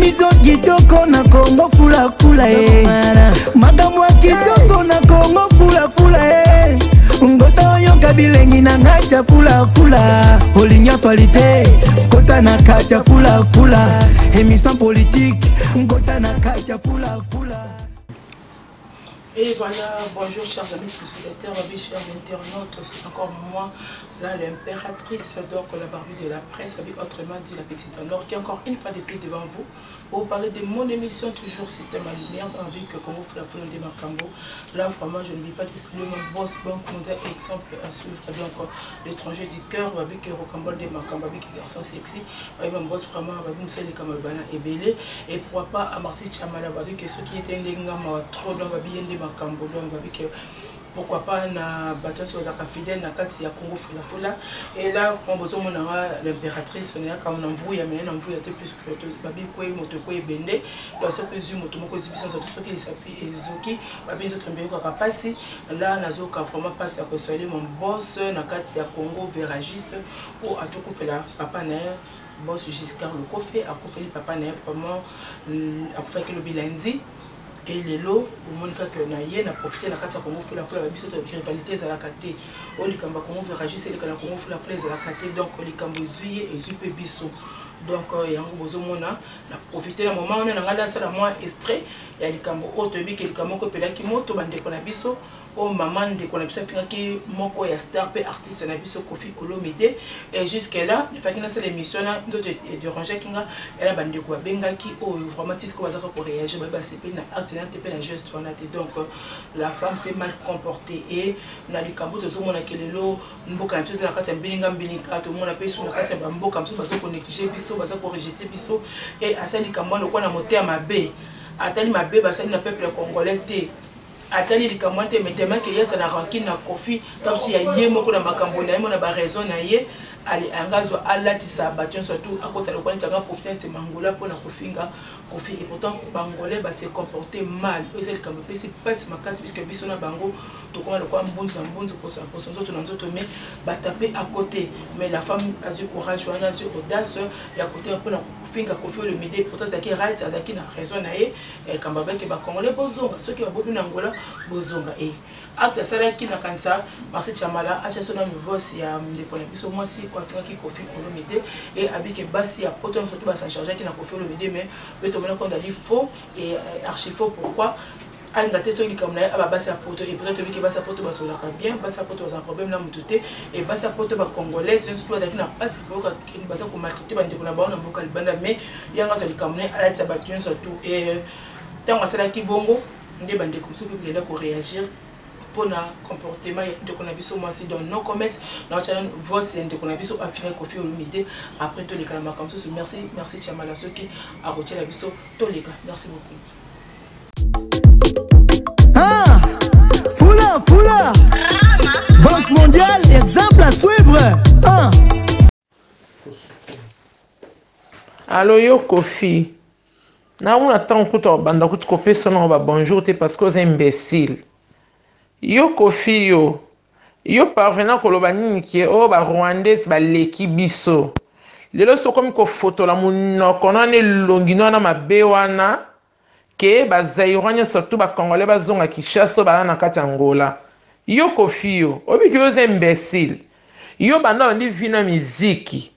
biso kitoko na Kongo fula fula makambo ya kitoko na Kongo fula fula ngota oyoka bilengi na ngacha fula fula olinya actualité kota na kacha fula fula émission politique ngota na kacha fula fula. Et voilà, bonjour chers amis téléspectateurs, chers internautes, c'est encore moi, là l'impératrice, donc la barbue de la presse, autrement dit la petite Nord, qui est encore une fois depuis devant vous pour vous parler de mon émission, toujours Système à Lumière, dans la vie que Congo fait la foule de Macambo. Là vraiment je ne vais pas distribuer mon boss, bon mondial, exemple à suivre, donc l'étranger du cœur, avec Rocambole de Macambo, avec garçon sexy, avec mon boss vraiment, avec Moussa de Kamabana et Belé, et pourquoi pas à Marty Chamala, avec ceux qui étaient les gars, trop dans la vie de Macambo, donc avec pourquoi pas na bateau sur la fidèle na kati ya Congo fula fula et là on besoin mon l'impératrice on est quand on envoie mais on envoie plus que babi quoi moto quoi bende donc ce que moto moko exhibition sur tout ce qui s'appuie et zoki babi autres mbé quoi passer là nazoka vraiment passer à que soit mon boss na kati ya Congo veragiste ou à tout coup fait la papa na boss Giscard le coffre à coffre papa na vraiment à faire que le bilanzi. Et les lots, au monde que naïe n'a profité de la carte à Congo, la fleur, la biseau de rivalité à la caté. O les Kamba Congo veragis, c'est le Congo, la fleur à la caté, donc les Kambo zuye et zupe biso. Donc, il y a un gros mona, n'a profité d'un moment, on a un gars à moins extrait, il y a les Kambo haute, et les Kambo que qui monte, bande de Konabiso. Oh maman de connexion qui moko ya star pe artiste na biso Kofi Olomide et jusque là le fait que c'est l'émission là de ranger kinga elle a bandé ko benga ki oh vraiment tisco bazaka ko réagir ba c'est pe na acte na te pe na geste on a donc la femme s'est mal comportée et na likambo to zo mona kelelo mboka na tuza na kati ya mbilinga mbilinga to mona pe sur na kati ya mboka mso bazo ko négliger biso bazo ko rejeter biso et asali likambo lokwa na moteur mabe atali mabe basali na peuple congolais te atali likamwante metema ke yesa na rankine na Kofi tapsi ya ye moko na makambo na ye mona ba raison na ye ali angazo alatisa bation surtout akosa le kwani tanga profiter de mangola pour na kofinga Kofi et pourtant bangolais ba se comporter mal et c'est comme c'est pas ma casse puisque biso na bango to comment le quoi mbunzu pour son autres dans autres mais ba taper à côté mais la femme a eu courage ou a eu audace et à côté pour na kofinga Kofi le midi pourtant ça qui right ça qui na raison na ye et quand ba ke ba congolais bozonga ceux qui ba bobu na ngola bozonga et acte ça qui na kansa Marcel Chamala a cherché un nouveau si a défendre biso moi si quoi qui Kofi Olomide et habike basi a pourtant surtout ba s'en charger qui na Kofi Olomide mais peut on a dit faux et archi faux pourquoi à une gâteau qui comme là à basi a poto et peut-être que basi a poto ba sur la bien basi a poto un problème là mututé et basi a poto ba congolais c'est surtout qui n'a pas c'est pour que basi ko maltraiter bande ko na ba on mboka libanda mais yanga sur comme là à la tabatien surtout et tant ça qui bongo ndé bande comme ça peut bien ko réagir pour na comportement de konabiso moi si dans nos comments dans channel voici de konabiso affirmer Kofi Olomide après tous les calama comme ça merci Chamala ceux qui a retiré la biso tous les gars merci beaucoup. Ah Fula Banque mondiale exemple à suivre ah allo yo Kofi na on attend kuto banda kuto kopé sono ba bonjour te parce que vous imbécile. Yo Kofi yo parvenant koloba nini ki o ba rwandais ba leki biso lelo so comme ko photo la munoko na ne longino na mabe wana ke ba zairanya surtout ba congolais ba zonga Kinshasa ba na kati Angola yo Kofi obi ki yo imbécile yo banda ndi vina muziki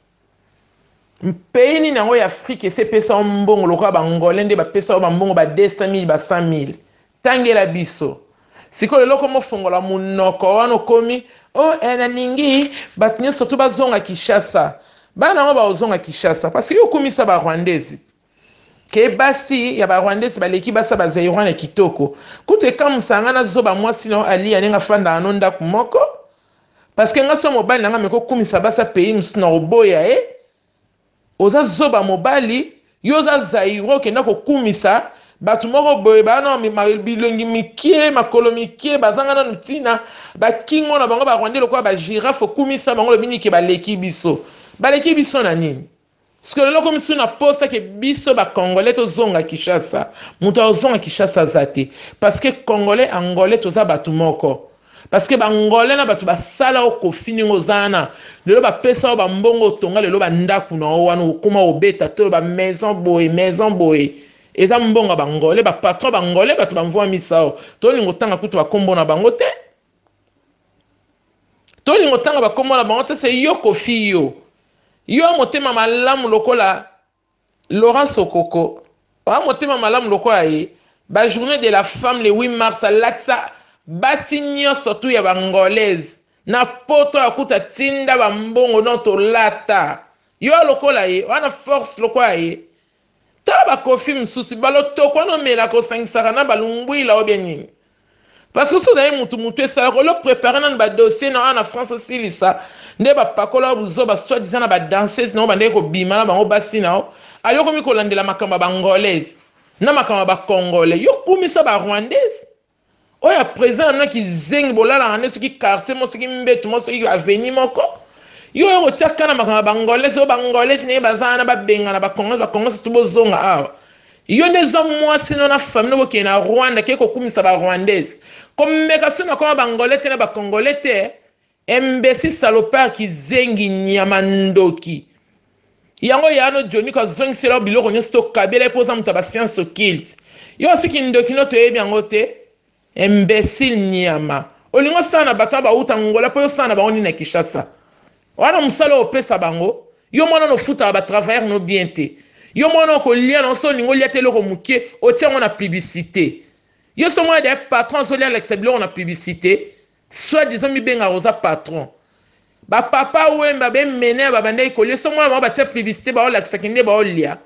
pays ni nango ya Afrique c'est pesa mbongo lokwa ba ngolais nde ba pesa ba mbongo ba 200,000 ba 100,000 tangela biso siko lelo komo fongola munoko wano komi o enaningi batinyo surtout bazonga Kinshasa bana ngo bazonga Kinshasa parce que yo komisa ba rwandais ke basi ya ba rwandais baleki basa ba zairwana kitoko kute kamusanga na zoba mwasi no ali alinga fanda anonda kumoko parce que ngaso mobali nanga meko komisa basa pays musina oboya oza zoba mobali yo za zairo kenda ko kumisa batu moko boye bana bilongi mikie makolo mikie bazanga na ntina bakingo na bango ba rwandais lokwa ba girafe kumisa bango lobini ke baleki biso na nini parce que lelo komisu na posta ke biso ba congolais to zonga Kinshasa muto zonga Kinshasa zate parce que congolais angolais to za batu moko parce que bangolais na bato basala o kofini ngozana lelo ba pesa ba mbongo tonga lelo ba ndaku na wana okuma obeta to ba maison boy eza mbonga bangolais ba patron bangolais bato bamvoa misao to lingo tanga kutu ba kombo na bango te to lingo tanga ba kombo na bango te c'est yo Kofi yo motema malamu lokola Laurent Sokoko motema malamu lokola ye ba journée de la femme le 8 mars latsa basigno surtout ya bangolaise na poto akuta tinda bambongo non to lata yo lokola ye wana force lokola ye tala ba Kofi msusi balo toko no mela ko sangisaka na balungwila obieni parce que so daye mutu esala ko lo préparer na ba dossier na France aussi lisa nde ba pakola buzo ba soit disant na ba danseuse na ba ndeko bima na bango basi na aliyo komi ko landela makamba bangolaise na makamba ba congolais yo kumisa ba rwandaise oya président na ki zengi bolala ane soki quartier mo soki mbetu mo soki avenue moko yo yo tiaka na makamba bangolaise o bangolaise ne bazana ba benga na ba congolais tout bozonga awa yo nezo mwasi no na famille no ke na Rwanda ke ko kumisa ba rwandaise comme mekasi na koma bangolais te na ba congolais te imbécile salopard ki zengi nyama ndoki yango yano Johnny ka zongi sela biloko nyosto kabela poza muta ba science occulte yo siki ndoki no to yebi yango te imbécile nyama olingo sana bato ba uta ngola po sana ba oni na Kinshasa wana musala opesa bango yo mwana no futa ba travailleur no bien te yo mwana ko lia no so lingo lia te loko mukie o tiango na publicité yo so mwana des patrons so lia l'excellent na publicité soit disons mi benga rosa patron ba papa wemba be mene ba bande ko lia so mwana ba tia publicité ba o l'excellent ba o lia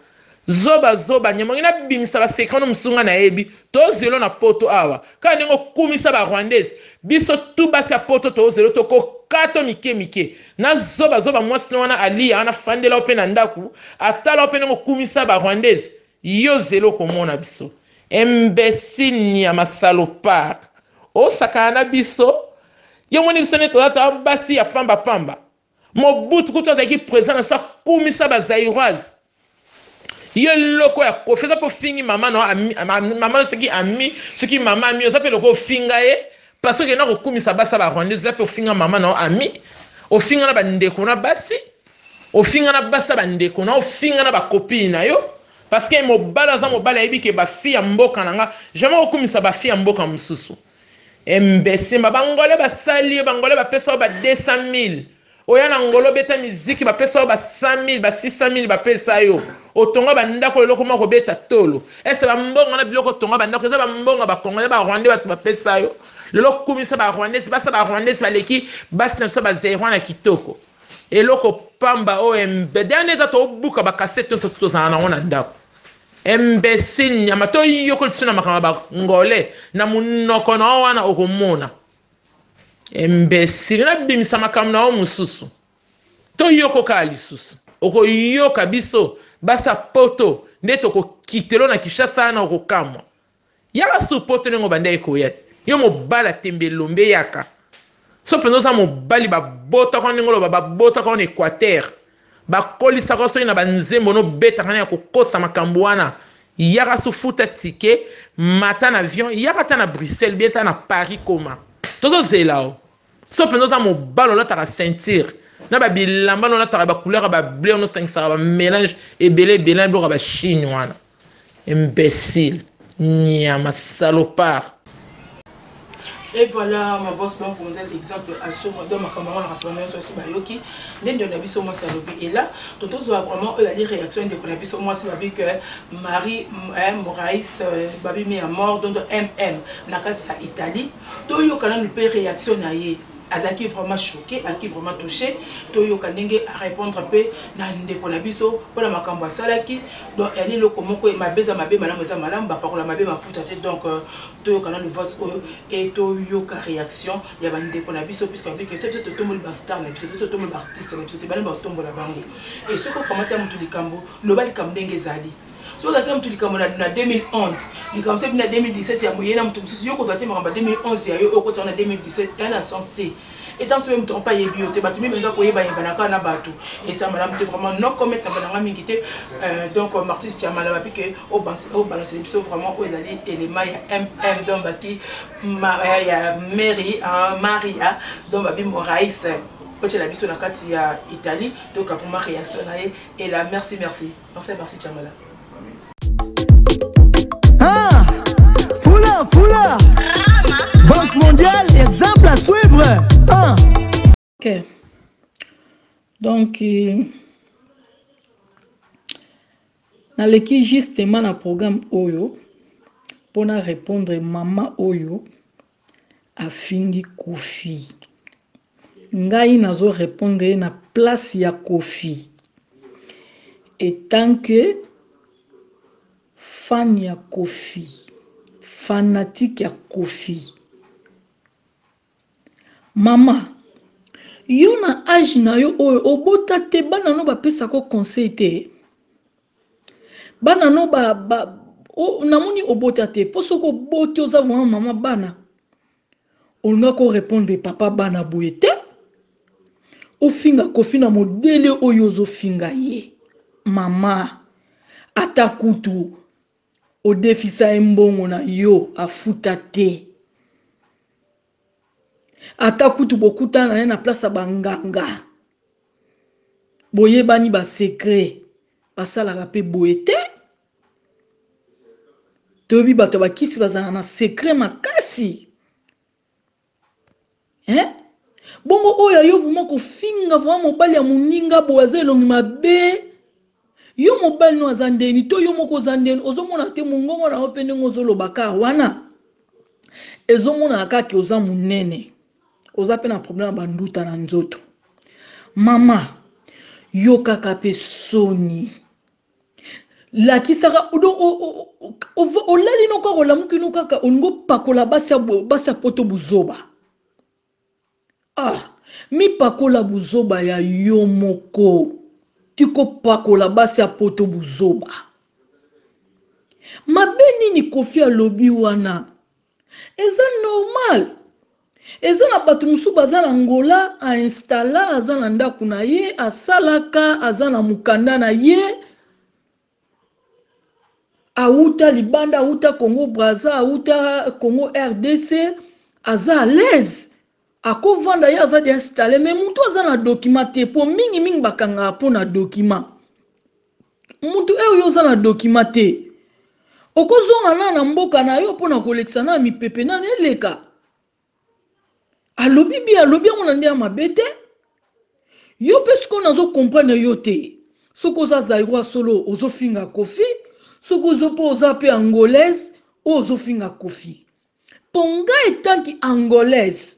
zoba nyama ngina bimisa ba sekano musunga na ebi to zelo na poto awa ka ningo kumisa ba rwandaise biso tu basi ya poto to zelo to ko kato mike na zoba mwasi wana ali ana fandela ope na ndaku atala ope ngo kumisa ba rwandaise yo zelo komona biso imbécile ni ama salopard o sakana biso yo moni biso ne to basi ya pamba Mobutu kuto taki présent na sa kumisa ba zairoise yo loko ya kofeza po fingi mama no mama soki ami soki mama ami oza pe loko finga ye parce que na ko kumisa basa ba rwandaise pe finga mama no ami o finga na ba ndeko na basi o finga na basa ba ndeko na o finga na ba copine na yo parce que mobala za mobala yebi ke ba fille mboka nanga jamais ko kumisa ba fille mboka mususu imbécile bangole ba sali bangole ba pesa ba 200,000 oya na ngolo beta miziki ba pesa ba 100,000 ba 600,000 ba pesa yo otonga banda ko loko mako beta tolo ese ba mbonga na biloko tonga banda ko za ba mbonga ba kongo ba rwanda ba pesa yo lelo kumisa ba rwanda ba sa ba rwanda ba leki bas na so ba zero na kitoko eloko pamba o mbedane za to buka ba cassette so to za na ona ndako imbécile nyama to yoko suna makama ba ngole na munoko na wana okomona imbécile na bimisa makam na o mususu to yoko kali susu oko yoka biso basa poto ndeto ko kitelo na Kinshasa na oko kamwa yaka su poto nengo bande ko yati yo mobala tembelombe yaka so penzo za mobali ba bota ko nengo ba bota ko Équateur ba kolisa ko so ina banzembo no beta kana ya kokosa makambo wana yaka su futa ticket mata na avion yaka ta na Bruxelles bienta na Paris koma toto zelao so penzo za mobalo la ta sentir na ba bilamba no na ta ba couleur ba bleu no 500 ba mélange et belé blo ba chinois imbécile nyama salopard. Et voilà, ma boss, donc, on a l'exemple à ce dans ma camarade, on a sur Bayoki, l'un de l'habit au moins salopé. Et là, tout le monde vraiment les réactions de qu'on a vu au moins c'est que Marie Moraïs, Babi met à mort, donc MM, n'a qu'à Italie, tout le monde ne peut réactionner. Azaki vraiment choqué, qui vraiment touché, Toyo Kanenge à répondre un peu na ndeko na biso pour la makambo salaki donc elle est le comment ko mabeza mabe madame za madame ba parola mabe ma futa donc Toyo Kanenge voice et Toyo ka réaction ya ba ndeko na biso puisque avec que c'est tout le star na biso tout le artiste na biso te ba tombo la bango et ce ko commenter mutu likambo le bali kamdenge zali so la tram tu likamona na 2011 likamse na 2017 ya moyena mtu mususu yo ko doit maramba 2011 ya yo ko tsana 2017 yana sensité et tant que même pas yebioté batu même nga ko yeba yebana na batu et ça madame vraiment non commettre na ngingité donc Martis Tiamala ba pique au balancer vraiment au dali élément ya MM donc baki ya Mary Maria donc babi Moraïs quand tu la biso na kati ya Italie donc vraiment réaction et là merci Tiamala. Ah, Fula Banque mondiale, exemple à suivre. Ah. Ok. Donc, dans l'équipe justement dans le programme Oyo, pour répondre Maman Oyo, a fini Kofi. Ngai nazo répondre na place ya Kofi. Et tant que fan ya Kofi, fanatique ya Kofi. Mama, yo na âge na yo oyo obota te bana no ba pesa ko conseil te. Bana no namoni obota te poso ko bote oza vraiment mama bana. Olunga ko répondre papa bana boye te. Ofinga Kofi na modele oyo zo finga ye. Mama atakutu odefisa embongo na yo afuta te. Ata kutu bokuta na ye na place banganga. Boye bani ba secret. Basala rape boye te. Tobi bato bakisi bazana na secret makasi. Bongo oya yo vuma ko finga vuma mobali ya muninga boaze longi mabe. Yo mobali no azandeni to yo moko zandeni ozomona te mungongo na opende ngozolo baka wana. Ezomona akaki oza munene. Oza pe na problème banduta na nzoto. Mama, yo kaka pe soni. La kisaka olali no kaka olamuki no kaka ongo pakola basi poto buzoba. Ah, mi pakola buzoba ya yo moko. Tiko pakola basi poto buzoba. Mabeni ni Kofi alobi wana. Eza normal. Eza na batu musu baza na Angola a installa aza na ndaku na ye asalaka aza na mukanda na ye auta libanda auta Congo Brazza auta Congo RDC aza à l'aise ako vanda ye aza de installer mais mutu aza na document te po mingi bakanga po na document mutu eyo aza na document te okozonga na mboka na yo po na kolekisa na mipepe na eleka. Alobi on andi ya mabete. Yo pesko nazo comprendre yo te. Soko za zairwa solo ozo finga Kofi. Soko zo po oza pe angolaise ozo finga Kofi. Ponga etanki angolaise.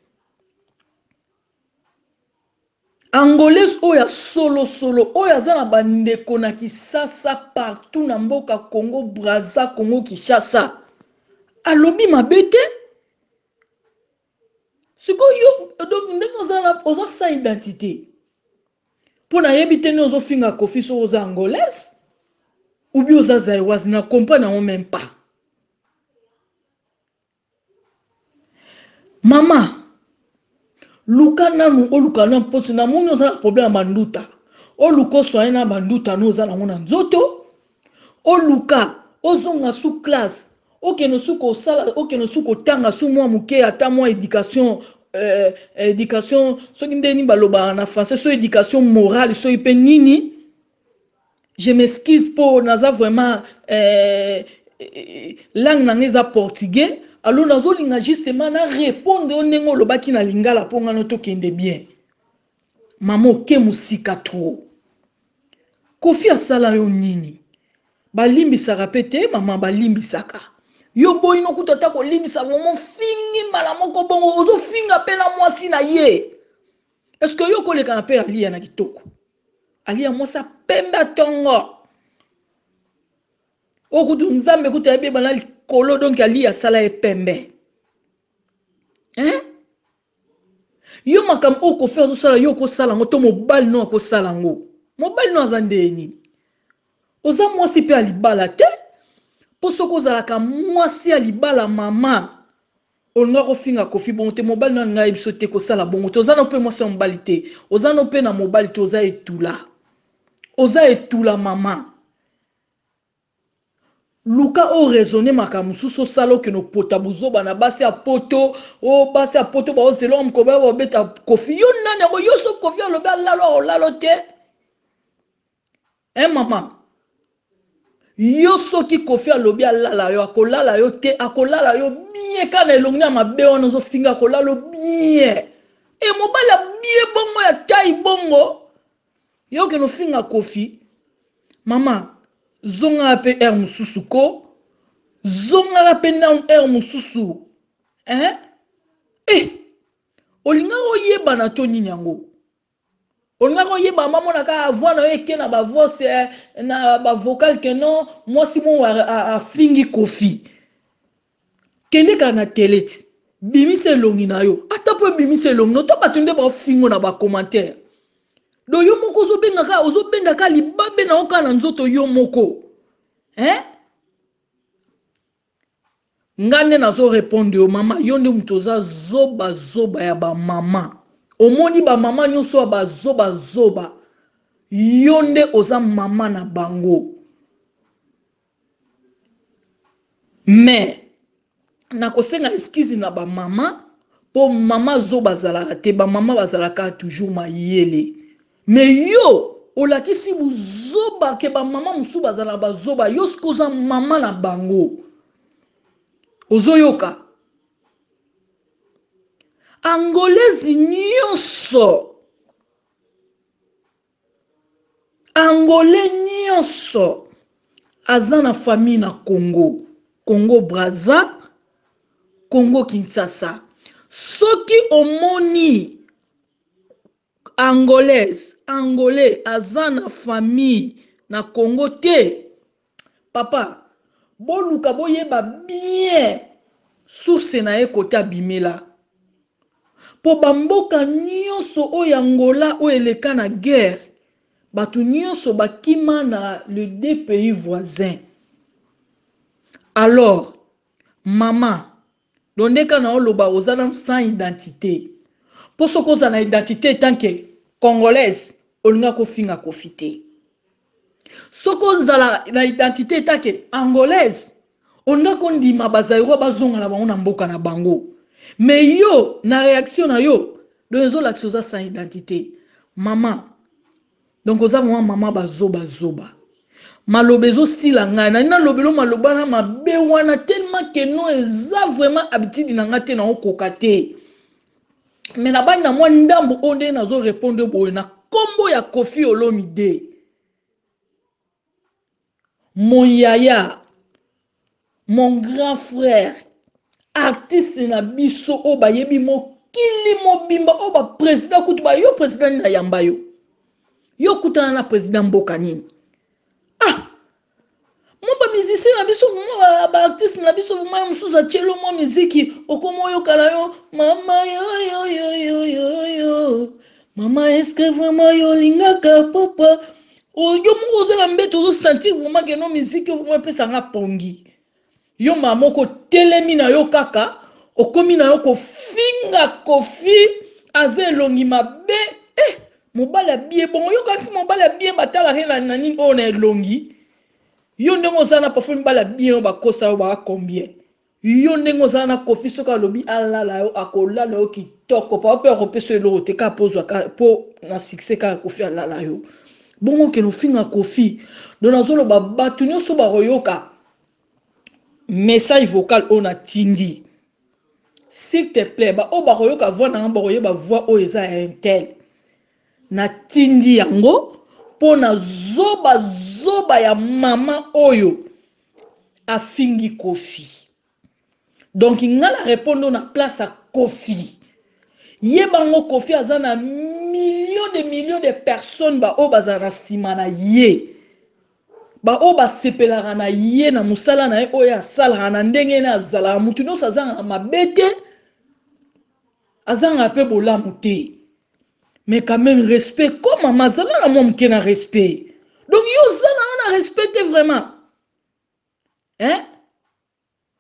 Angolaise oya solo oya za na bandeko na Kisasa partout na mboka Congo Brazza Congo Kinshasa. Alobi mabete. Siko yo donc ndeko oza sa identité. Pour na yebite ni ozo finga Kofi so oza angolaise ou bien oza zaïwazi na comprendre na même pas. Mama luka nanu oluka na poste na moni oza na problème banduta. Oluko soye na banduta no oza na ngona nzoto. Oluka ozonga sous classe. Ok no suko sala ok no suko tanga sous moi muke ata moi éducation so ndeni baloba na français so éducation morale so ipe nini. Je m'excuse pour naza vraiment langue nangeza portugais alors nazo linga justement na répondre onengo lobaki na lingala ponga no to kende bien. Maman ke musika trop. Kofi asala yo nini? Balimbi sa rapete maman balimbi saka. Yo boy no kutata ko limisa momo fingi mala moko bongo ozo finga pe na mwasi na ye. Est-ce que yo koleka na pe alia na kitoko? Alia mwasa pembe tongo. Okutu nzambe kuta ebe bana likolo donc alia sala e pembe. Yo makam oko faire sala yo ko sala ngo to mobile no ko sala ngo. Mobile no azandeni. oza mwasi pe alibala te po soko ozalaka mwasi alibala mama olinga kofinga kofi bongo te mobali na ngai biso te kosala bongo te oza na mpe mwasi ya mobali te oza na mpe na mobali te oza etula mama luka o raisonner makambo mosusu osala okende opota buzoba na basi ya poto o basi ya poto baozela mkoba babeta kofi yo nani yango yo so kofi alobi alalo te mama yo soki kofi alobi alala yo akolala yo te akolala yo bien kana elongi na mabe wana ozofinga akolala bien mobali ya bien bongo ya tai bongo yo okende ofinga kofi mama zonga pe mususu ko zonga pe na mususu olinga oyeba na to nini yango olinga oyeba mama na ka voix na eke na ba voix na ba vocal que non moi si mon a fingi kofi kende ka na teleti bimise longi na yo ata po bimise longi no to batunde ba fingo na ba commentaire do yo moko ozobenga ka libabe na oka na nzoto yo moko ngane nazo répondre yo mama yo nde mutoza zoba ya ba mama omoni ba mama nyonso ba zoba yo nde oza mama na bango mais na kosenga excuse na ba mama po mama zoba zalaka te ba mama bazalaka toujours mayele mais yo olakisi buzoba ke ba mama musu bazala bazoba yo skoza mama na bango ozoyoka angolezi nyonso aza na famille na Congo Brazza Congo Kinshasa soki omoni angolais aza na famille na Congo te papa boluka boyeba bien source na ye kota bimela po bamboka nyonso oyo Angola oyo eleka na guerre batu nyonso bakima na le deux pays voisins alors mama dondeka na oloba ozana sans identité pour ce qu'on a na identité tant que congolaise olinga kofinga kofite soko zala na identité tant que angolaise olinga kondima bazairo bazonga na bango na mboka na bango mais yo na réaction na yo donzo l'action za sans identité mama donc oza mama bazoba malobezo style nga na lobelo maloba na mabe wana tellement que non eza vraiment habitude na ngate na okokate mais na bani na mwa ndambo onde nazo répondre boye na kombo ya Koffi Olomide mon yaya mon grand frère artiste na biso o bayebi mokili mobimba o ba président kutuba yo président na yamba yo kutana na président mboka nini Mon musicien na biso ba artiste na biso moi musuza chelo mo muziki okomo yo kala yo mama yo mama est-ce que vraiment yo lingaka papa o yo mo ozela mbeto zo sentir vraiment que no musique vraiment pesa nga pongi yo mama ko telemi na yo kaka okomi na yo ko finga Koffi azelongi mabe mobala bien bon yo kasi mobala bien batala rena nani on est longi yo ndenge ozana parfois bala bien ba kosa ba combien yo ndenge ozana Koffi soka lobi alala yo akolala yo kitoko pa pe repeso elo te ka pozwa ka po na succès ka Koffi alala yo bongo ke no finga Koffi dona zolo ba batu nyonso ba royoka message vocal on a tindi s'il te plaît ba o ba royoka voix na ba royoka voix o eza intel na tindi yango pona zoba ya mama oyo afingi Koffi donc ngala répondre na place à Koffi yebango Koffi azana millions de personnes ba o bazana sima na ye ba o ba sepelaka na ye na musala na ye oyo asala na ndenge na azala mutu no azanga mabete azanga pe bolamu te mais quand même respect comme mazala na mom ke na respect donc yo zana na respecte vraiment. Hein?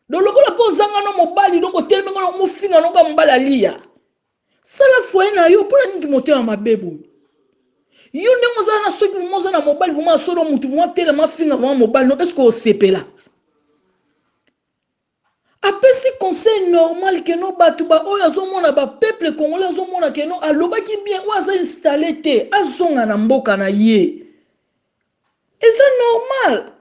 Donc, le coup, pour zanga no mobile, donc, au terme, on m'a fini, on m'a mobile à l'IA. Ça la fois, na yo, pour la nuit, monter à ma bébé. Yo, ne mozana, ceux qui mozana na mobile, vous m'en solo, vous m'en tellement fini avant mobile, non, est-ce qu'on CP là? Après, si conseil normal que nous batouba, oh, yazo mona ba peuple congolais, yazo mona que nous, aloba qui bien, ou aza installé te, azonga na mboka na ye. Et ça normal.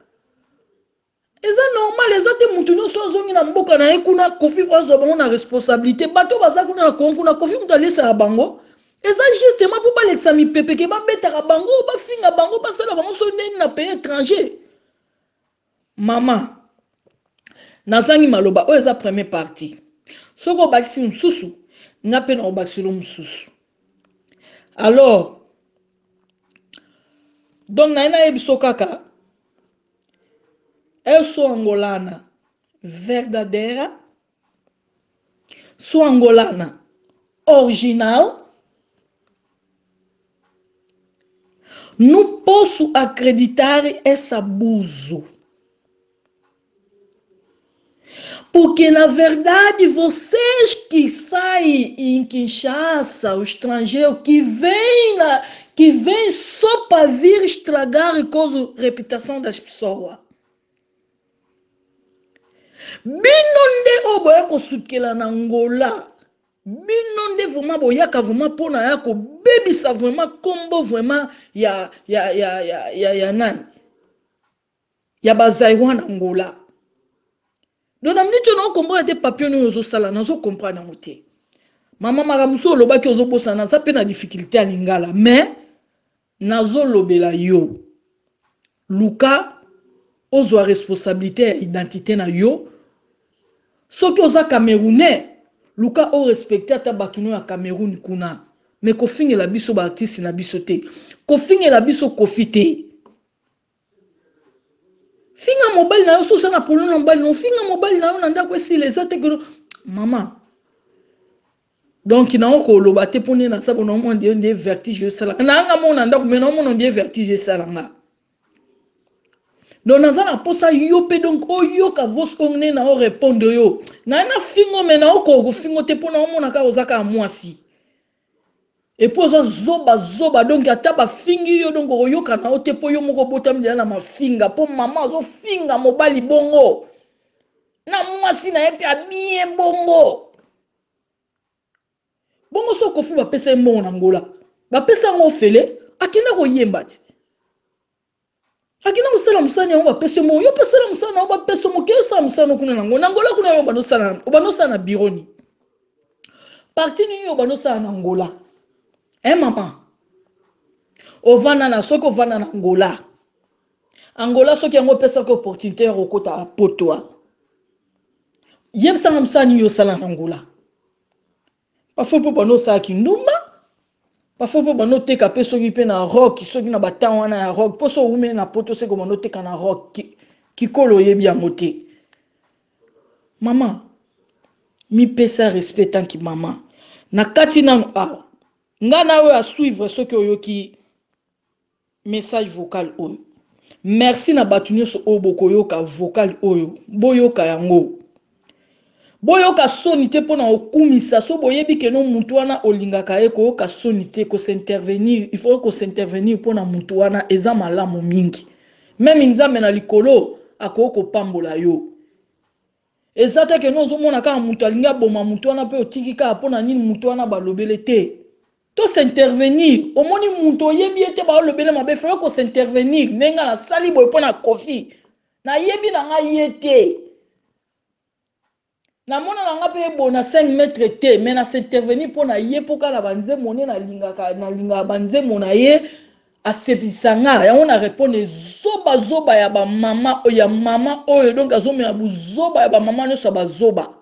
Et ça normal, les autres moutounous sont zongi na mboka na ye, kuna kofi wazo bango na responsabilité, bato baza kuna na kongu na kofi mutalesa bango. Et ça justement pour pas l'examen pepe, que ba betara bango, ba finga bango, ba sala bango son neni na pays étranger. Maman. Nazangi maloba, o eza première partie. Soko bakisi msusu, ngape na obakisilo msusu. Alors, donc naina ebiso kaka, eu sou angolana verdadeira, sou angolana original. Não posso acreditar essa abuso. Porque, na verdade, vocês que saem em Kinshasa, o estrangeiro, que vem só para vir estragar a reputação das pessoas. Binonde oboyako sutkela na Angola. Binonde vraiment boyaka vraiment pona yako bebisa vraiment combo vraiment ya nani. Ya bazaiwa na Angola. Donc, je ne comprends pas des papiers nous sala, nous comprenons pas. Maman maramuso loba ki ozo bosana ça pe na difficulté à lingala, mais nazo lobela yo. Luka ozo responsabilité identité na yo. Soki oza Camerounais, Luka o respecter ta batuno ya Cameroun kuna. Mais ko finge la biso ba artiste na biso te. Ko finge la biso kofite. Finga mobile na yo so sana polo na mobile no finga mobile na yo na ndako esi les autres que maman. Donc na ko loba te pone na sabo no monde ndie vertige sala. Na nga mo na ndako mais no mo ndie vertige sala nga. Donc nazana posa yo pe donc o yo ka vos ongne na o répondre yo. Na fingo mais na ko fingo te pona mo na ka ozaka mwasi. Et puis zoba donc ata ba fingi yo donc oyo kana ote po yo moko botam na ma finga po mama zo finga mobali bongo na mwasi na yepe abie bongo so kofi ba pesa mo na Angola ba pesa ngo fele akina ko yemba ti akina ko sala musani ngo ba pesa mo yo pesa la musana ngo ba pesa mo ke sa musana kuna na Angola kuna yo bano sala na bironi parti ni yo bano sala na Angola. Eh maman, ovana na soko vana na Angola. Angola soki yango pesa ko opportunité rokota potwa. Yem sanga msani yo sala na Angola. Parfois po bano sa kindumba. Parfois po bano teka pe soki pe na rock, soki na batan wana ya rock, po so ume na poto se ko bano teka na rock ki kolo yebi ya mote. Maman, mi pesa respectant ki maman. Na kati na nga na we a suivre ce que oyoki message vocal oyo. Merci na batunyo so oboko yoka vocal oyo. Boyoka yango. Boyoka sonité pona okumisa so boyebi ke no muntu wana olingaka ye ko yoka sonité ko s'intervenir, il faut ko s'intervenir pona muntu wana eza malamu mingi. Même nzambe na likolo akoko pambola yo. Ezata ke no zo mona ka muntu alinga boma muntu wana pe otikika pona nini muntu wana balobele te. To s'intervenir au moni muntu yebi ete ba lobele mabe fa ko s'intervenir nenga na sali boy pona kofi na yebi na nga yete na mona na nga pe bona 5 mètres te mais na s'intervenir pona ye poka na banze moni na linga banze mona ye asebisanga ya ona répondre zoba ya ba mama oyo donc azome ya buzoba ya ba mama no so ba zoba.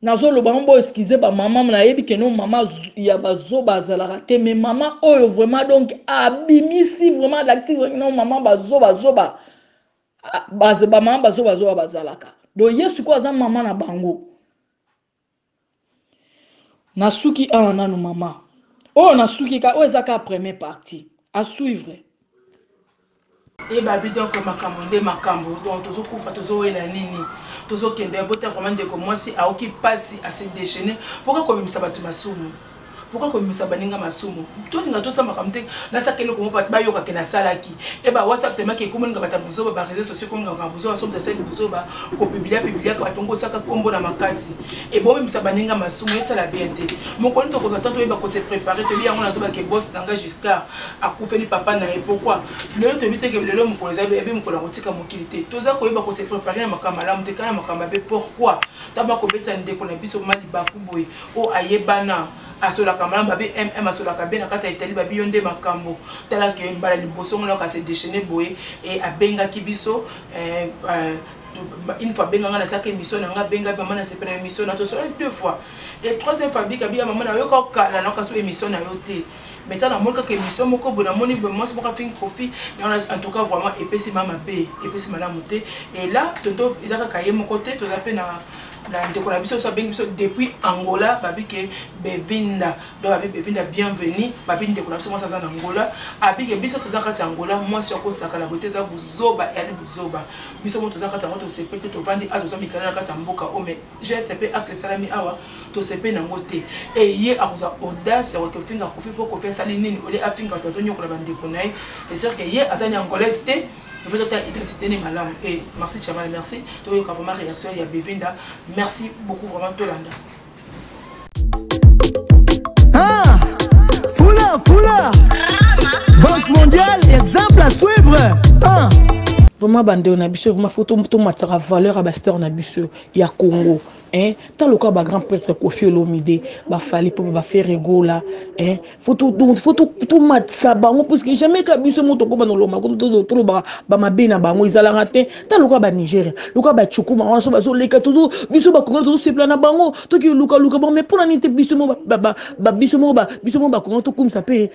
Nazo lo bambo excusez ba maman na yebi ke non maman ya bazoba zalaka te mais maman oyo vraiment donc abimisi vraiment l'actif non maman bazoba ba maman bazoba bazalaka donc yesu ko za maman na bango nasuki ana no maman oh nasuki ka o ezaka première partie à suivre. et babi donc makambo nde makambo donc tozo kufa tozo wela nini tozo kende bota vraiment de comme moi si a oki passe à se déchaîner pourquoi comme ça batu masumu pourquoi comme ça baninga masumu to linga to samba kamte na sakelo ko ba yoka ke na salaki e ba WhatsApp tema ke ko nga bata buzo ba réseaux sociaux ko nga buzo somme de celle buzo ba ko publier ka batongo saka kombo na makasi e bo même ça baninga masumu et ça la BNT mon ko to ko tanto e ba ko se préparer to bien on a so ba ke boss nanga jusqu'à akufeli papa na e pourquoi le to bité ke le mo ko za be mo ko la kotika mokilité to za ko e ba ko se préparer na makamala mo te kana makamba be pourquoi taba ko betsa ndeko na biso mali bakuboy o ayebana asola kamala babi mm asola kabena kata itali babi yonde makambo tala ke mbala liboso ngolo ka se déchaîner boye et abenga kibiso une fois benga na saka émission nga benga maman na sepena émission na to so deux fois et troisième fois bika bia maman na yo ko kala na ka so émission na yo te maintenant na molka ke émission moko bona moni be moi c'est pas fin coffee en tout cas vraiment epesi mama be epesi madame te et là tonto izaka kaye mon côté to zape na la décoration depuis Angola babi ke bevinda donc babi bevinda bienvenue babi décoration moi ça en Angola abi ke biso tozaka ta Angola moi sur ko saka la beauté za buzoba et ali buzoba biso mo tozaka ta moto sepete to vandi a tozo mikana ka ta mboka o mais geste pe ak salami awa to sepe na ngote et hier a uza audace wa ke finga ko fi pour ko faire sali nini ole afinga to zo nyokola bande ko nai et sûr que hier azani angolaise te le fait de ta identité n'est malade et merci Chamal merci toi il y a vraiment réaction il y a Bevinda merci beaucoup vraiment Tolanda ah Fula Banque mondiale exemple à suivre ah vraiment bande on a biso vraiment photo to matara valeur à basteur na biso ya Congo hein tant le cas ba grand prêtre Kofi Olomide ba fali pour ba faire rigola hein photo tout matsa bango parce que jamais ka biso moto ko ba no loma ko to ba mabena bango izala ngate tant le cas ba Nigeria le cas ba Chukuma on so ba zo leka tout biso ba Congo tout se plana bango to ki luka bon mais pour la nité biso mo ba biso mo ba Congo to comme ça peut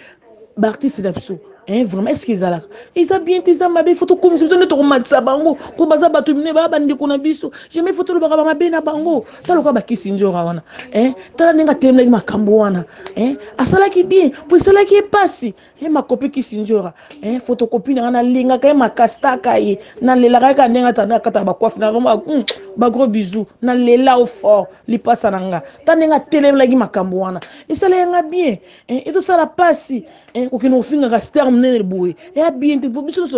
ba artiste d'abso hein vraiment est-ce qu'ils a bien tes amabe photo comme si on matsa bango pour baza batumine ba bandi kuna biso jamais photo lo ba mabe na bango talo ka ba kisinjora wana hein tala nenga temle makambo wana hein asala ki bien pour sala ki passi et ma copie kisinjora hein photocopie na linga ka makasta kai na lela ka nenga tana kata ba coiffe na ba gros bisous na lela au fort li passa nanga tanenga temle ki makambo wana et sala nga bien hein et tout ça la passi hein ko kino finga ka star et bien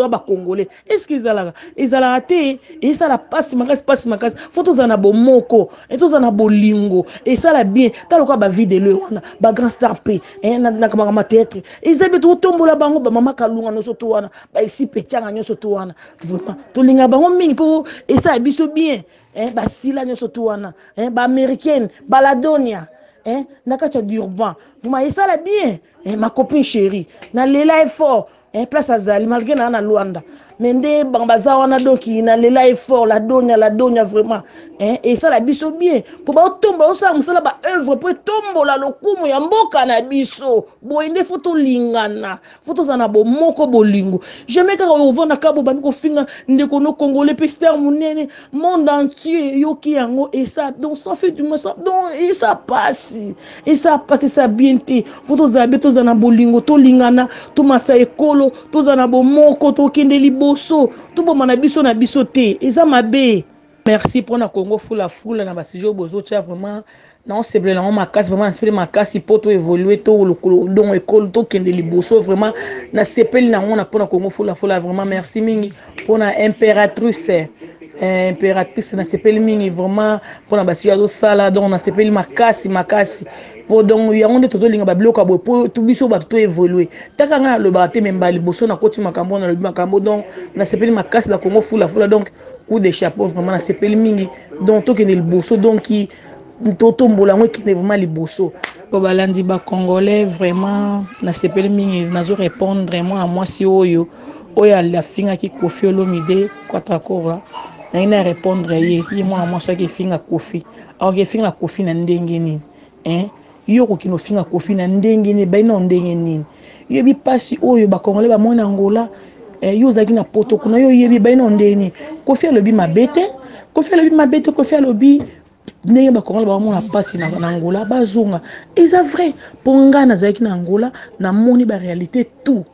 ba congolais est-ce qu'ils a raté et ça la passe makas photo za na bomoko et tout ça na bolingo et ça la bien ta loka ba vide le wana ba grand star p et na kama théâtre ils avaient tout tombola bango ba mama kalunga no soto wana ba ici petchanga nyo soto wana vraiment to linga bango mingi pour et ça biso bien hein ba sila nyo soto wana hein ba américaine ba ladonia hein nakacha d'urban vous m'avez ça la bien hein ma copine chérie na lela est fort hein place à Zali malgré na Luanda mais ndé bambaza wana doki na lela est fort la donia vraiment hein et ça la biso bien pour ba tomba osa musala ba œuvre pour tombola lokumu ya mboka na biso boinde photo lingana photo zana bo moko bolingo jamais ka ovona kabo baniko finga ndeko no congolais pester munene monde entier yoki yango et ça donc ça fait du mal ça donc et ça passe ça bien te photo za beto zana bolingo to lingana to matsa ekolo to zana bo moko to kende liboso to bo mana biso na biso te eza mabe. Merci pour na Congo fula na basijo bozo tia vraiment non c'est vraiment ma casse vraiment inspiré ma casse pour to évoluer to le don école to kende liboso vraiment na sepeli na ngona pour na Congo fula vraiment merci mingi pour na impératrice na sepeli mingi vraiment pour na basijo sala donc na sepeli makasi pour donc yango nde tozolinga ba bloka bo pour tout biso ba to évoluer taka nga le ba te memba liboso na koti makambo na le makambo donc na sepeli makasi na Congo fula donc coup de chapeau vraiment na sepeli mingi donc to kende liboso donc qui toto mbola ngo qui vraiment liboso ko balandi ba congolais vraiment na sepeli mingi nazo répondre vraiment à moi si oyo la finga ki Kofi Olomide kwatakora na ina répondre ye moi so ki finga Kofi alors ki finga Kofi na ndenge nini hein yo ko kino finga Kofi na ndenge nini ba ina ndenge nini yo bi pasi oyo ba congolais ba mona Angola yo zaki na poto kuna yo yebi ba ina ndenge Kofi alobi mabete Kofi alobi ndenge ba congolais ba mona pasi na Angola bazonga eza vrai ponga na zaki na Angola na moni ba réalité tout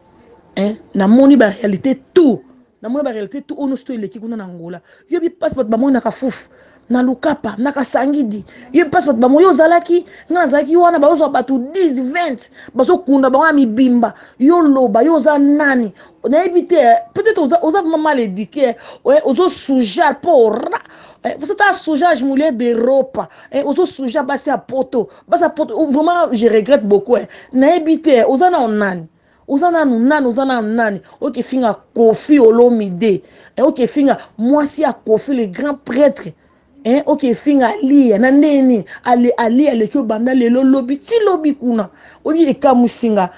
hein na moni ba réalité tout na mona ba réalité tout ono sto eleki kuna na Angola yo bi passe bat ba mona ka fufu na lukapa na kasangidi yo passe bat ba moyo zalaki na zalaki wana ba ozo batu 10 20 bazo kunda ba mi bimba yo loba yo za nani na ebité peut-être oza maman l'éduquer ozo sujar pour vous êtes soujage moulé de ropa ozo sujar basi a poto vraiment je regrette beaucoup na ebité ozana onani Ozana nani ok finga Kofi Olomide ok finga mwasi a Kofi le grand prêtre ok finga ali na ndeni ali ko banda le lobby ti lobby kuna obi e kamusinga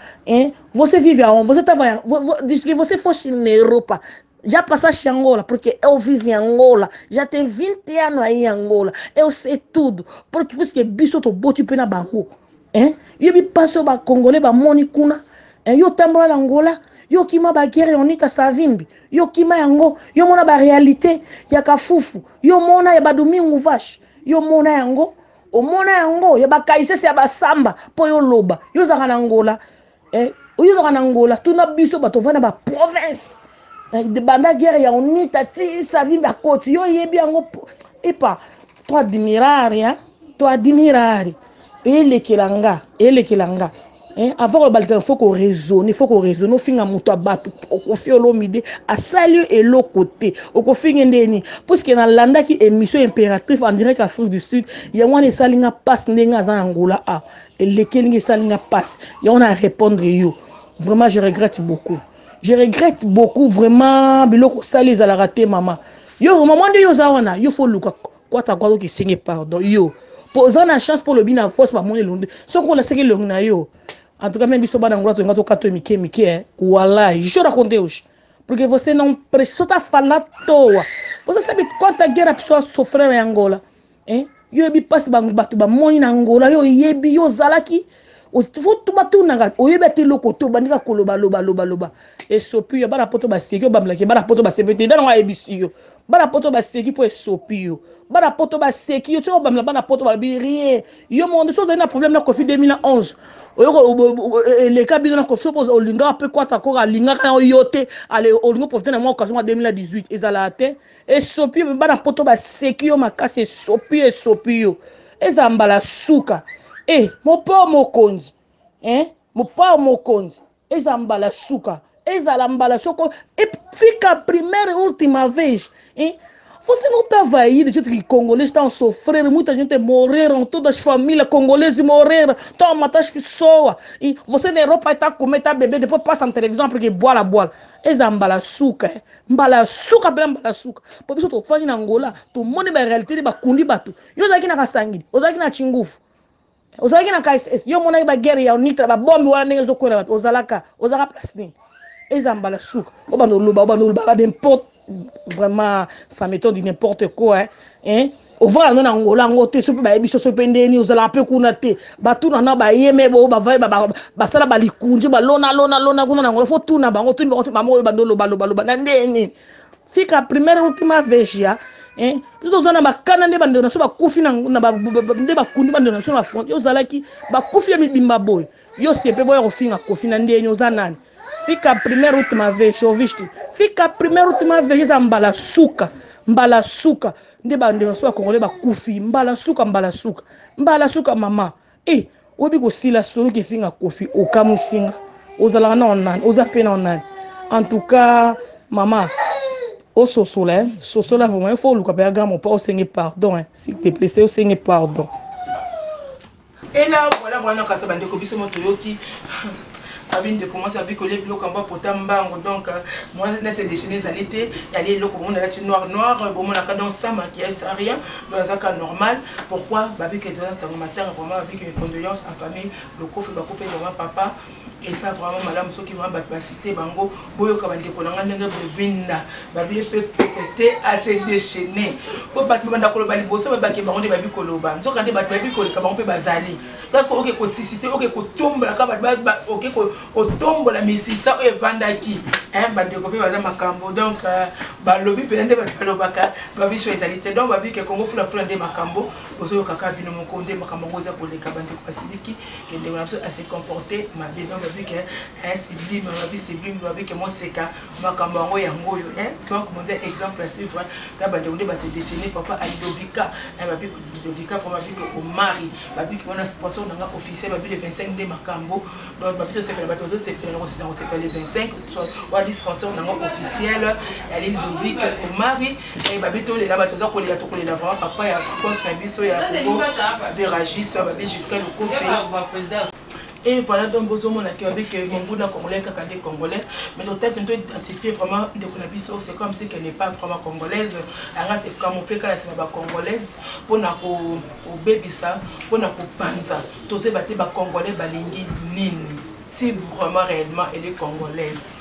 você vive aonde você tava diz que você fosse na Europa já passaste em Angola porque eu vivo em Angola já tem 20 anos aí em Angola eu sei tudo porque bicho to boti pena banco eu me passo ba congolais ba moni kuna yo tambola na Angola yo kima ba guerre onika savimbi yo kima yango yo mona ba réalité ya kafufu yo mona ya ba domingo vache yo mona yango o mona yango ya ba kaisese ya ba samba po yo loba yo zaka na Angola yo zaka na Angola tuna biso bato vana ba province de banda guerre ya onika ti savimbi akoti yo yebi yango epa to admirare elekelanga avant le balkan faut qu'on raisonne au fin à muto abatu au fi Olomide à salut et l'autre côté au fin ndeni parce que dans landa qui émission impératrice en direct Afrique du Sud il y a one salinga passe ndenga za Angola et lesquels salinga passe il y a on a répondre yo vraiment je regrette beaucoup vraiment biloko sali za la raté maman yo maman de yo za wana yo faut luka quoi ta quoi qui signe pardon yo posant la chance pour le bien force par mon elonde ce qu'on la série le na yo. En tout cas, même si vous avez un gâteau kato mike, voilà, je raconte aujourd'hui. Porque você não precisa falar à toa. Você sabe quanta guerra a pessoa sofreu em Angola? Eu vi passe batu ba moni na Angola, eu yebi yo zalaki. O tu batu na o yebi te lokoto bandika koloba loba. E sopio ba na poto ba seki ba mlaki ba na poto ba sepete dans wa ebisio. Ba na poto ba seki po sopio. Ba na poto ba seki yo to ba na poto ba rien. Yo monde so dans problème na Covid 2011. Le cas bizona ko suppose o linga pe kwata ko linga kana yote ale o linga profiter na occasion 2018 ezala te e sopio ba na poto ba seki yo makase sopio ezambala suka mo pa mo konzi ezambala suka ezalambala soko e fica primeira e última vez Você não estava aí do jeito que congolês estão a sofrer, muita gente morreram, todas as famílias congolesas morreram, estão a matar as pessoas. E você na Europa está a comer, está a beber, depois passa na televisão porque bola. Essa mbalaçuca, bem mbalaçuca. Por isso eu estou falando na Angola, tu manda a realidade de kundi batu. Eu daqui na Kasangi, eu daqui na Chingufu, eu daqui na KSS, eu mando aí guerra, eu nitra, ba bombe wala nenga zo kora, ozalaka plastin. Essa mbalaçuca, o banoluba, n'importe. Vraiment, ça m'étonne de n'importe quoi. On va en Angola, on te soupe, bah, biso soupe ndeni, aux ala peu kunate, bah tout na ba yeme, bah ça la ba likunji, bah lona, kuna Angola, faut tout na ba, on tourne, bah moi bandolo, baloba, ndeni. Fica primeira última vez já. Tout ça na ba kanande bandona, so ba kufi na ba kundi bandona, so na front, yo zala ki ba kufi ya bimba boy. Yo sepe boy ofinga kofi na ndeni ozanani. Fica a primeira última vez, ouviste? Fica a primeira última vez a mbala suka. Nde bande so congolais ba kufi mbala suka mama. Obi ko sila solo ki finga kofi o kamusinga. Ozala na onan, ozapena onan. En tout cas, maman, au sosola vraiment il faut le caper grand pas au seigneur pardon s'il te plaît, au seigneur pardon. Et là voilà quand ça bande ko biso moto yoki. Abine de commencer à picoler bloc en bas pour tambango donc moi là c'est dessiné ça l'été il y a les locaux on a là noir bon on a cadence sans maquillage rien dans un cas normal pourquoi babi que dans ce matin vraiment avec une condoléance en famille le coffre va couper vraiment papa et ça vraiment madame ceux qui vont assister bango boyo ka bande ko nga ndenge bobinda babi peut assez déchaîné pour battre banda ko bali boso babaki bango de babi koloba nzoka de babi ko ka bango pe bazali ça ko OK ko sisité OK ko tomba ka ba OK ko otombo la misisa o evandaki bande ko pe baza makambo donc ba lobby pelende ba lobaka ba biso ezalité donc ba bi ke Congo fula nde makambo bozo kaka bino moko nde makambo ngoza koleka bande ko basiliki ke nde na so à se comporter ma bien donc ba bi ke sublime ba bi sublime ba bi ke mo seka makambo ngo yango yo donc mon exemple à suivre ta bande nde ba se déchaîner papa à Ludovika ba bi Ludovika faut ma bi ko mari ba bi ko na sponsor nga officiel ba bi le 25 nde makambo donc ba bi to se pela ba to se pela on se pela le 25 soit wa sponsor nga officiel ya Ludovika au mari et ba bi to le la ba to za ko le to ko le la vraiment papa ya poste na biso ya Congo Veragis ba bi jusqu'à le coup et voilà donc besoin avec Monguna congolais kakande congolais mais peut-être on doit identifier vraiment de Konabiso c'est comme si qu'elle n'est pas vraiment congolaise anga c'est comme on fait quand c'est ba congolaise pour na ko baby ça pour na ko panza to se battre ba congolais balingi nini si vraiment réellement elle est congolaise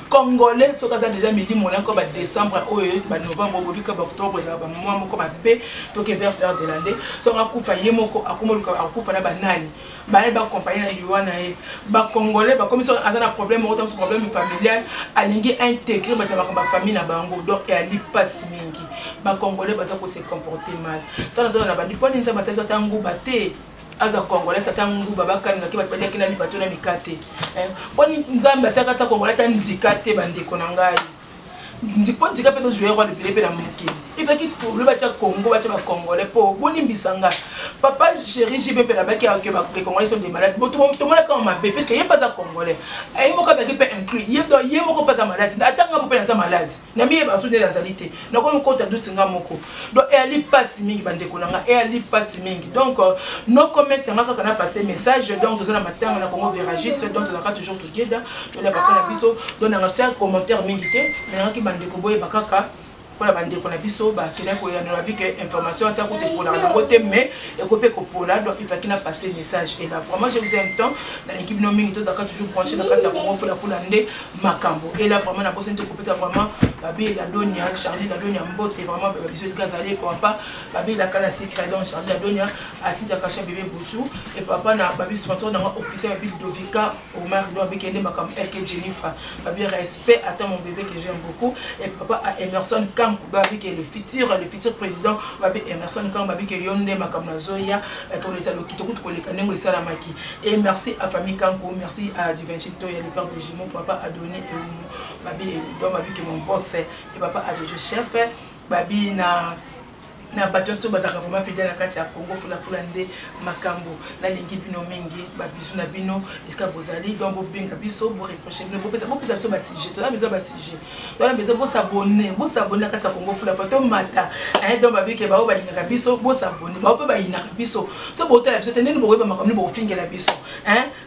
congolais so kaza déjà midi mon encore ba décembre ou ba novembre ou ba octobre ça ba mois moko ba pe to ke vers faire de l'année so nga kufa yemoko akomoluka akufa na banani ba ba compagnie na liwana e ba congolais ba comme ça azana problème autant ce problème familial alingi intégrer ba ba famille na bango donc et ali passe mingi ba congolais ba ça ko se comporter mal tant na ba ndiponi nza ba ça tangu baté aza congolais satangu babaka ngaki batbali akina libato na mikate boni nzambe asakata congolais ta nzikate bandeko na ngai ndiko nzika pe to jouer rôle de pe na mokili il fait que le bacha Congo bacha ba congolais po boni mbisanga papa chéri jibe pe na baki que ba congolais sont des malades tout le monde comme ma bébé parce que il pas ça congolais ay moko ba ki pe inclus il do yé moko pas ça malade atanga mo pe na ça malade na mi ba soude la salité na ko ko ta duti nga moko donc et ali passe mingi bandeko na nga et ali passe mingi donc no comment nga ka na passer message donc dans la matin na Congo Veragis donc on a toujours together donc la bakana biso donc na nga commentaire mingi te na ki bandeko boye bakaka pour la bande qu'on a biso ba kina ko ya na bike information ta ko te pour la côté mais et ko pe ko pour là donc il faut qu'il n'a passé message et là vraiment je vous aime tant dans l'équipe no mingi to zaka toujours branché dans kasi ya Congo pour la nde makambo et là vraiment na possibilité ko pesa vraiment babi la donia Charlie la donia mbote vraiment biso skazali ko pas babi la kana secret donc Charlie la donia asita kacha bébé Bouchou et papa na babi sponsor dans officiel babi Ludovika au mari donc avec ende makambo elke Jennifer babi respect à mon bébé que j'aime beaucoup et papa à Emerson Babi qui est le futur président Babi Emerson quand Babi qui yonde makamna zoya pour les salons qui te coûte pour les canaux et salamaki et merci à famille Kanko merci à Divinchito et le père de Jimo papa a donné Babi donc Babi qui est mon boss et papa a donné chef Babi na bato bazaka vraiment fidèle na kati ya Congo fula nde makambo na lingi bino mingi ba biso na bino eska bozali donc bo benga biso bo reprocher bino bo pesa biso ba sujet to na besoin ba sujet to na besoin bo s'abonner na kati ya Congo fula to mata donc ba bike ba o ba linga biso bo s'abonner ba o ba ina biso so bo tala biso tenene bo ba makambo bo fingela biso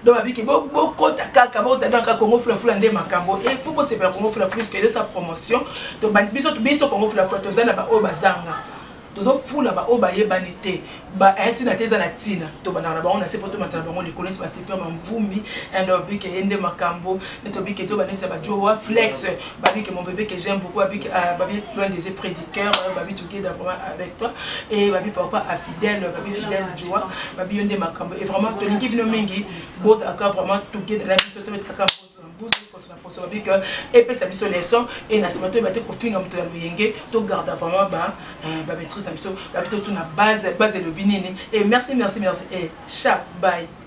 donc ba bike bo kota kaka bo ta dans Congo fula nde makambo et faut bo se faire Congo fula plus que sa promotion to ba biso Congo fula to zana ba o bazanga tozo fula ba o ba yebanité ba etina teza na tina to bana na bango na se poto matana bango likolo ti ba super mamvumi endo bike ende makambo neto bike to banisa ba jowa flex ba bike mon bébé que j'aime beaucoup ba bike loin des prédicateurs ba bike together vraiment avec toi et ba bike papa a fidèle ba bike fidèle jowa ba bike ende makambo et vraiment to lingi vino mingi boss aka vraiment together la biso to mettre aka et puis ça biso leçon et na semato ba te ko finga mto ya luyenge to garde vraiment ba maîtrise biso ba bito to na base le binini et merci et ciao bye.